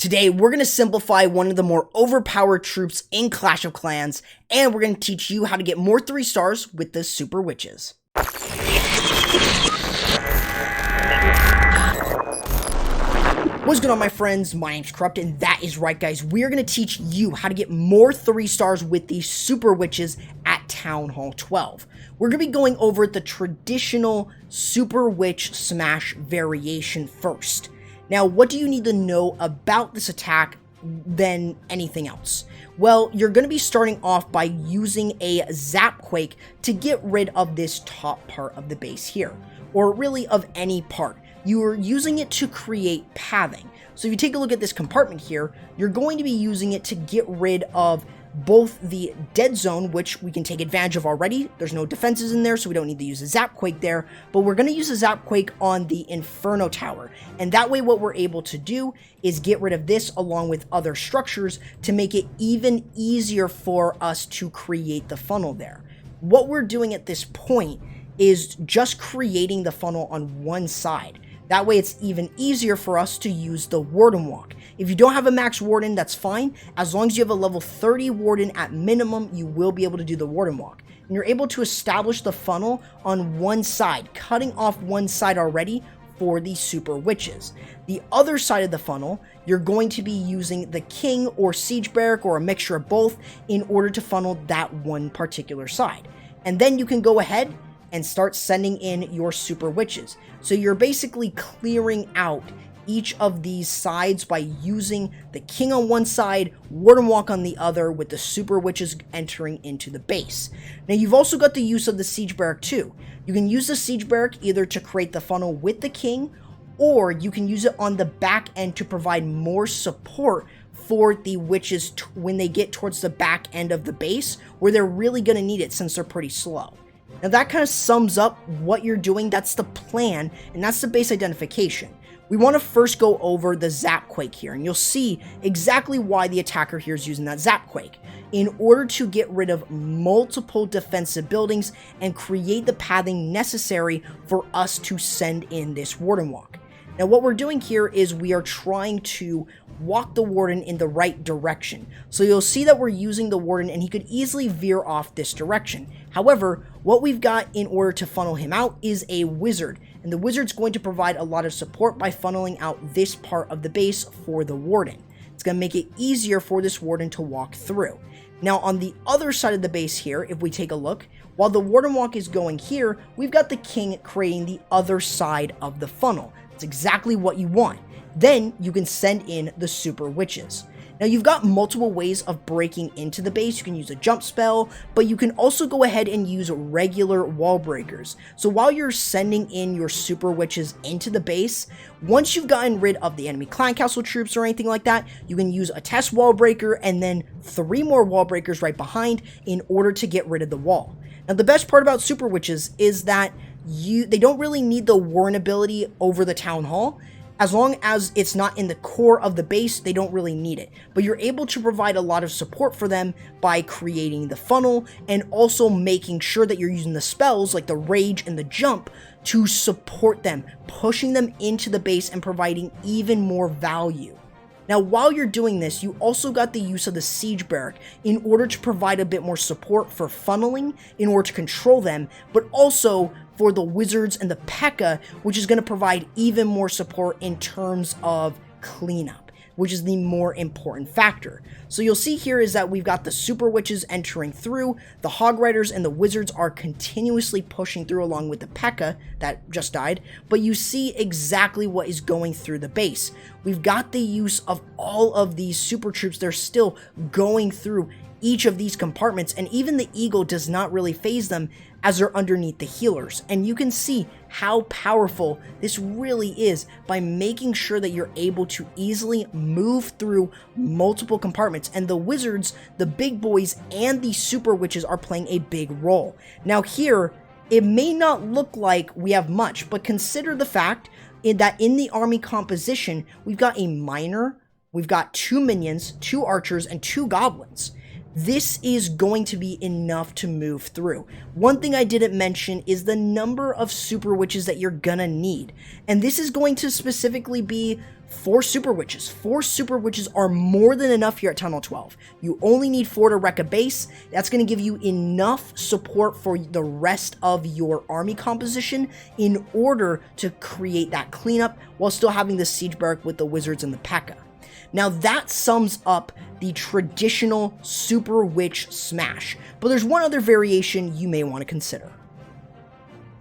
Today, we're going to simplify one of the more overpowered troops in Clash of Clans, and we're going to teach you how to get more 3 stars with the Super Witches. What's going on, my friends? My name's Corrupt, and that is right, guys. We're going to teach you how to get more 3 stars with the Super Witches at Town Hall 12. We're going to be going over the traditional Super Witch Smash variation first. Now, what do you need to know about this attack than anything else? Well, you're going to be starting off by using a ZapQuake to get rid of this top part of the base here, or really of any part. You are using it to create pathing. So if you take a look at this compartment here, you're going to be using it to get rid of both the dead zone, which we can take advantage of already. There's no defenses in there, so we don't need to use a ZapQuake there, but we're going to use a ZapQuake on the Inferno Tower. And that way what we're able to do is get rid of this along with other structures to make it even easier for us to create the funnel there. What we're doing at this point is just creating the funnel on one side. That way it's even easier for us to use the Warden Walk. If you don't have a max Warden, that's fine. As long as you have a level 30 Warden at minimum, you will be able to do the Warden Walk. And you're able to establish the funnel on one side, cutting off one side already for the Super Witches. The other side of the funnel, you're going to be using the King or Siege Barrack or a mixture of both in order to funnel that one particular side. And then you can go ahead and start sending in your Super Witches. So you're basically clearing out each of these sides by using the King on one side, Warden Walk on the other, with the Super Witches entering into the base. Now you've also got the use of the Siege Barrack too. You can use the Siege Barrack either to create the funnel with the King, or you can use it on the back end to provide more support for the witches when they get towards the back end of the base, where they're really going to need it since they're pretty slow. Now that kind of sums up what you're doing. That's the plan, and that's the base identification. We want to first go over the ZapQuake here, and you'll see exactly why the attacker here is using that ZapQuake. In order to get rid of multiple defensive buildings and create the pathing necessary for us to send in this Warden Walk. Now what we're doing here is we are trying to walk the Warden in the right direction. So you'll see that we're using the Warden and he could easily veer off this direction. However, what we've got in order to funnel him out is a Wizard. And the Wizard's going to provide a lot of support by funneling out this part of the base for the Warden. It's going to make it easier for this Warden to walk through. Now on the other side of the base here, if we take a look, while the Warden Walk is going here, we've got the King creating the other side of the funnel. That's exactly what you want. Then you can send in the Super Witches. Now you've got multiple ways of breaking into the base. You can use a jump spell, but you can also go ahead and use regular wall breakers. So while you're sending in your Super Witches into the base, once you've gotten rid of the enemy clan castle troops or anything like that, you can use a test wall breaker and then 3 more wall breakers right behind in order to get rid of the wall. Now the best part about Super Witches is that they don't really need the Warren ability over the Town Hall. As long as it's not in the core of the base, they don't really need it. But you're able to provide a lot of support for them by creating the funnel and also making sure that you're using the spells like the Rage and the Jump to support them, pushing them into the base and providing even more value. Now, while you're doing this, you also got the use of the Siege Barrack in order to provide a bit more support for funneling in order to control them, but also for the Wizards and the P.E.K.K.A., which is going to provide even more support in terms of cleanup, which is the more important factor. So you'll see here is that we've got the Super Witches entering through, the Hog Riders and the Wizards are continuously pushing through along with the P.E.K.K.A. that just died, but you see exactly what is going through the base. We've got the use of all of these super troops. They're still going through each of these compartments, and even the Eagle does not really phase them as they're underneath the healers. And you can see how powerful this really is by making sure that you're able to easily move through multiple compartments. And the Wizards, the big boys, and the Super Witches are playing a big role. Now here, it may not look like we have much, but consider the fact that in the army composition, we've got a Miner, we've got 2 minions, 2 archers, and 2 goblins. This is going to be enough to move through. One thing I didn't mention is the number of Super Witches that you're gonna need. And this is going to specifically be 4 super witches. 4 super witches are more than enough here at Town Hall 12. You only need 4 to wreck a base. That's going to give you enough support for the rest of your army composition in order to create that cleanup while still having the siege barrack with the wizards and the P.E.K.K.A. Now that sums up the traditional super witch smash, but there's one other variation you may want to consider.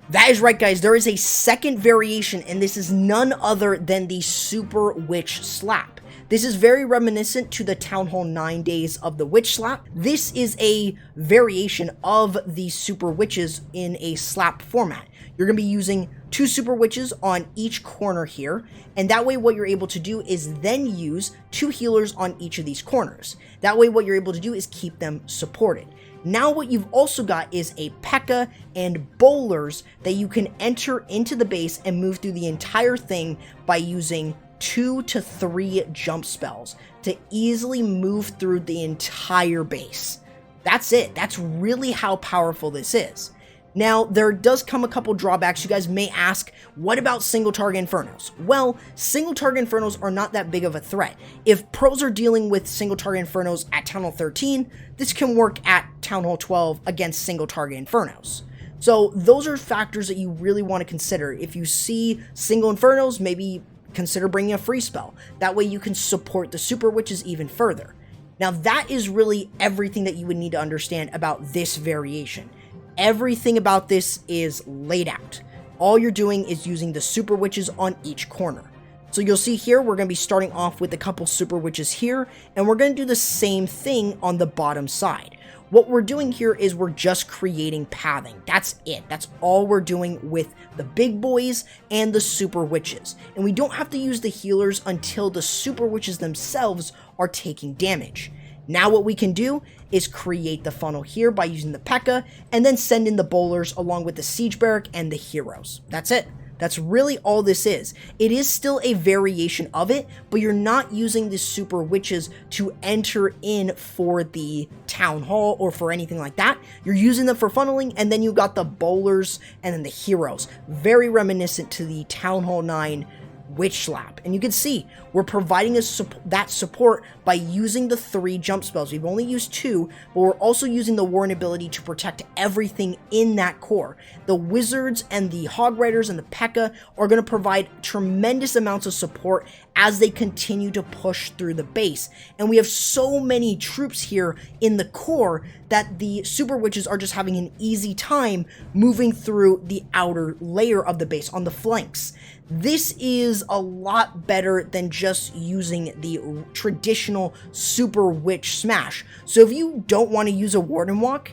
That is right, guys, there is a second variation, and this is none other than the Super Witch Slap. This is very reminiscent to the Town Hall 9 days of the Witch Slap. This is a variation of the Super Witches in a slap format. You're going to be using 2 Super Witches on each corner here, and that way what you're able to do is then use 2 healers on each of these corners. That way what you're able to do is keep them supported. Now what you've also got is a P.E.K.K.A. and bowlers that you can enter into the base and move through the entire thing by using 2 to 3 jump spells to easily move through the entire base. That's it. That's really how powerful this is. Now, there does come a couple drawbacks. You guys may ask, what about single target Infernos? Well, single target Infernos are not that big of a threat. If pros are dealing with single target Infernos at Town Hall 13, this can work at Town Hall 12 against single target Infernos. So those are factors that you really want to consider. If you see single Infernos, maybe consider bringing a free spell. That way you can support the Super Witches even further. Now that is really everything that you would need to understand about this variation. Everything about this is laid out. All you're doing is using the Super Witches on each corner. So you'll see here, we're going to be starting off with a couple Super Witches here, and we're going to do the same thing on the bottom side. What we're doing here is we're just creating pathing. That's it. That's all we're doing with the big boys and the Super Witches. And we don't have to use the healers until the Super Witches themselves are taking damage. Now what we can do is create the funnel here by using the P.E.K.K.A. and then send in the bowlers along with the siege barrack and the heroes. That's it. That's really all this is. It is still a variation of it, but you're not using the Super Witches to enter in for the Town Hall or for anything like that. You're using them for funneling, and then you got the bowlers and then the heroes. Very reminiscent to the Town Hall 9 Witch Slap. And you can see we're providing that support by using the 3 jump spells. We've only used 2, but we're also using the Warden ability to protect everything in that core. The wizards and the hog riders and the P.E.K.K.A. are going to provide tremendous amounts of support as they continue to push through the base. And we have so many troops here in the core that the Super Witches are just having an easy time moving through the outer layer of the base on the flanks. This is a lot better than just using the traditional Super Witch smash. So if you don't want to use a Warden Walk,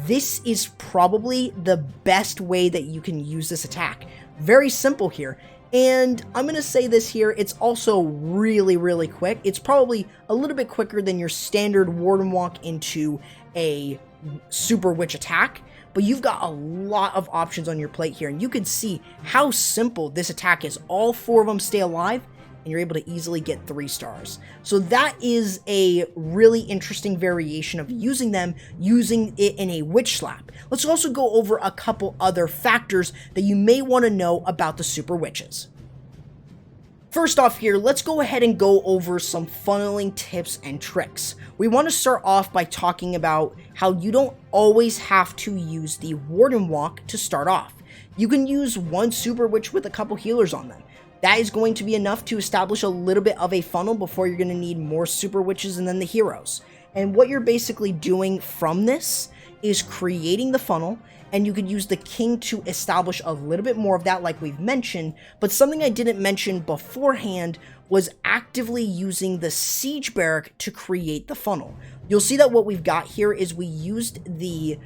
this is probably the best way that you can use this attack. Very simple here. And I'm going to say this here, it's also really, really quick. It's probably a little bit quicker than your standard Warden Walk into a Super Witch attack. But you've got a lot of options on your plate here, and you can see how simple this attack is. All 4 of them stay alive, and you're able to easily get 3 stars. So that is a really interesting variation of using them, using it in a Witch Slap. Let's also go over a couple other factors that you may want to know about the Super Witches. First off here, let's go ahead and go over some funneling tips and tricks. We want to start off by talking about how you don't always have to use the Warden Walk to start off. You can use 1 Super Witch with a couple healers on them. That is going to be enough to establish a little bit of a funnel before you're going to need more Super Witches and then the heroes. And what you're basically doing from this is creating the funnel, and you could use the king to establish a little bit more of that like we've mentioned, but something I didn't mention beforehand was actively using the siege barrack to create the funnel. You'll see that what we've got here is we used the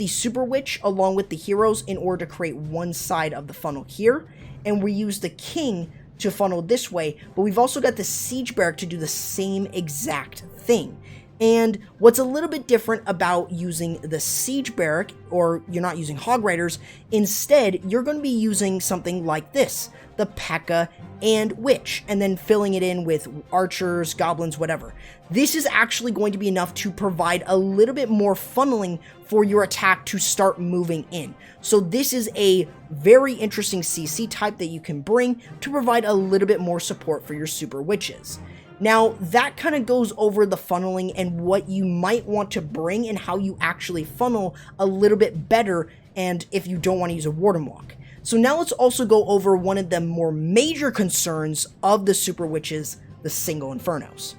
Super Witch along with the heroes in order to create one side of the funnel here, and we used the king to funnel this way, but we've also got the siege barrack to do the same exact thing. And what's a little bit different about using the Siege Barrack, or you're not using Hog Riders, instead you're going to be using something like this, the P.E.K.K.A. and Witch, and then filling it in with archers, goblins, whatever. This is actually going to be enough to provide a little bit more funneling for your attack to start moving in. So this is a very interesting CC type that you can bring to provide a little bit more support for your Super Witches. Now, that kind of goes over the funneling and what you might want to bring and how you actually funnel a little bit better, and if you don't want to use a Warden Walk. So now let's also go over one of the more major concerns of the Super Witches, the Single Infernos.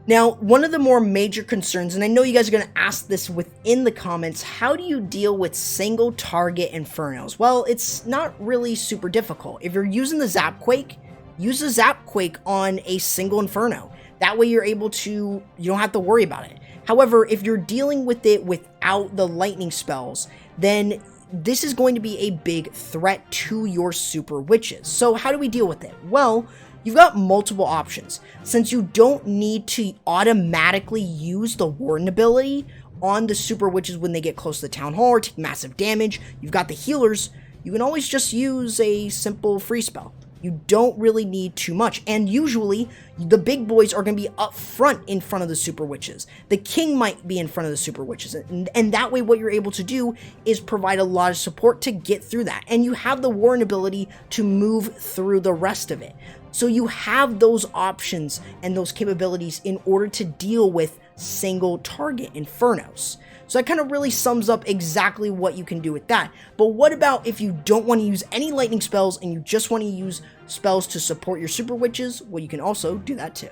Now, one of the more major concerns, and I know you guys are going to ask this within the comments, how do you deal with single target Infernos? Well, it's not really super difficult. If you're using the ZapQuake, use the ZapQuake on a single Inferno. That way you're able to, you don't have to worry about it. However, if you're dealing with it without the lightning spells, then this is going to be a big threat to your Super Witches. So how do we deal with it? Well, you've got multiple options. Since you don't need to automatically use the Warden ability on the Super Witches when they get close to the Town Hall or take massive damage, you've got the healers, you can always just use a simple free spell. You don't really need too much, and usually the big boys are going to be up front in front of the Super Witches. The king might be in front of the Super Witches, and that way what you're able to do is provide a lot of support to get through that, and you have the Warden ability to move through the rest of it. So you have those options and those capabilities in order to deal with single target Infernos. So that kind of really sums up exactly what you can do with that. But what about if you don't want to use any lightning spells and you just want to use spells to support your Super Witches? Well, you can also do that too.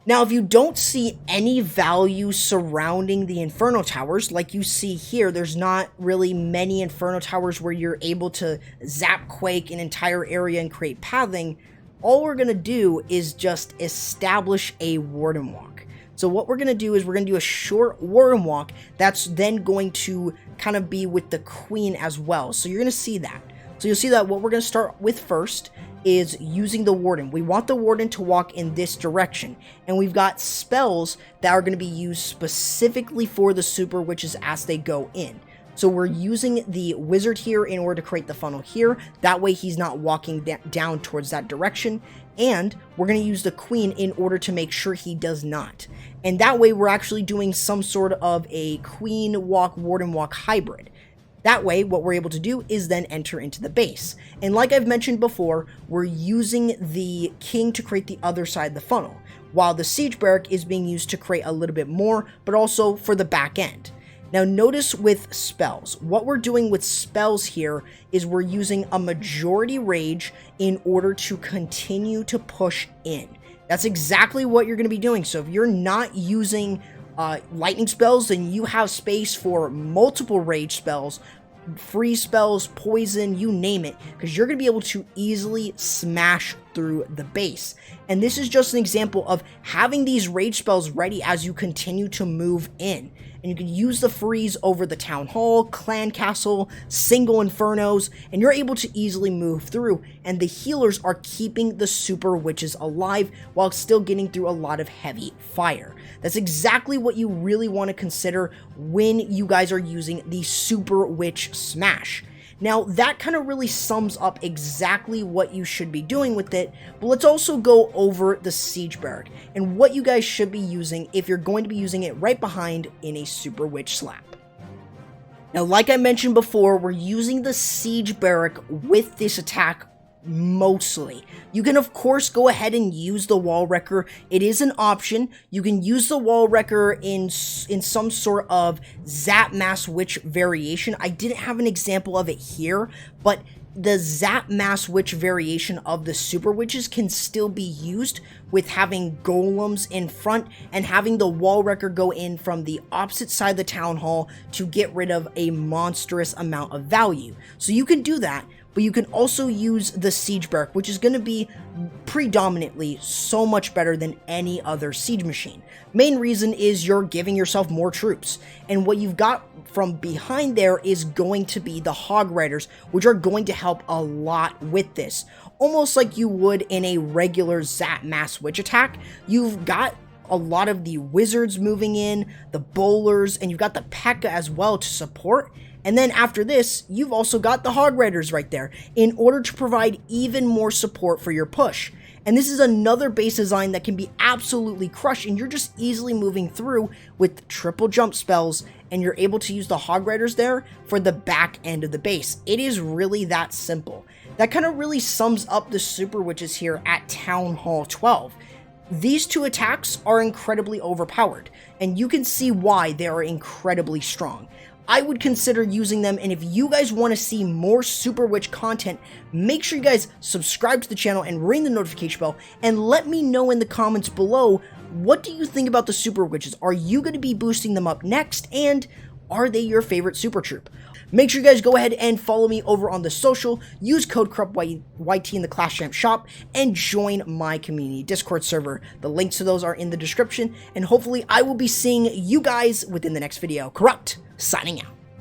Now, if you don't see any value surrounding the Inferno Towers, like you see here, there's not really many Inferno Towers where you're able to ZapQuake an entire area and create pathing, all we're going to do is just establish a Warden Walk. So what we're going to do is we're going to do a short Warden Walk that's then going to kind of be with the Queen as well. So you're going to see that. So you'll see that what we're going to start with first is using the Warden. We want the Warden to walk in this direction. And we've got spells that are going to be used specifically for the Super Witches as they go in. So we're using the Wizard here in order to create the funnel here. That way he's not walking down towards that direction. And we're going to use the Queen in order to make sure he does not. And that way we're actually doing some sort of a Queen Walk, Warden Walk hybrid. That way, what we're able to do is then enter into the base. And like I've mentioned before, we're using the King to create the other side of the funnel, while the Siege Barrack is being used to create a little bit more, but also for the back end. Now notice with spells, what we're doing with spells here is we're using a majority rage in order to continue to push in. That's exactly what you're going to be doing. So if you're not using lightning spells, then you have space for multiple rage spells, freeze spells, poison, you name it, because you're going to be able to easily smash through the base. And this is just an example of having these rage spells ready as you continue to move in. And you can use the freeze over the Town Hall, Clan Castle, Single Infernos, and you're able to easily move through. And the healers are keeping the Super Witches alive while still getting through a lot of heavy fire. That's exactly what you really want to consider when you guys are using the Super Witch Smash. Now, that kind of really sums up exactly what you should be doing with it, but let's also go over the Siege Barrack and what you guys should be using if you're going to be using it right behind in a Super Witch slap. Now, like I mentioned before, we're using the Siege Barrack with this attack mostly. You can of course go ahead and use the Wall Wrecker. It is an option. You can use the Wall Wrecker in some sort of Zap Mass Witch variation. I didn't have an example of it here, but the Zap Mass Witch variation of the Super Witches can still be used with having golems in front and having the Wall Wrecker go in from the opposite side of the Town Hall to get rid of a monstrous amount of value. So you can do that. But you can also use the Siege Barrack, which is going to be predominantly so much better than any other siege machine. Main reason is you're giving yourself more troops. And what you've got from behind there is going to be the Hog Riders, which are going to help a lot with this. Almost like you would in a regular Zap Mass Witch attack, you've got a lot of the wizards moving in, the bowlers, and you've got the P.E.K.K.A as well to support. And then after this, you've also got the Hog Riders right there in order to provide even more support for your push. And this is another base design that can be absolutely crushed, and you're just easily moving through with triple jump spells, and you're able to use the Hog Riders there for the back end of the base. It is really that simple. That kind of really sums up the Super Witches here at Town Hall 12. These two attacks are incredibly overpowered, and you can see why they are incredibly strong. I would consider using them, and if you guys want to see more Super Witch content, make sure you guys subscribe to the channel and ring the notification bell, and let me know in the comments below, what do you think about the Super Witches? Are you going to be boosting them up next, and are they your favorite Super Troop? Make sure you guys go ahead and follow me over on the social, use code CorruptYT in the Clash Champ shop, and join my community Discord server. The links to those are in the description, and hopefully I will be seeing you guys within the next video. Corrupt, signing out.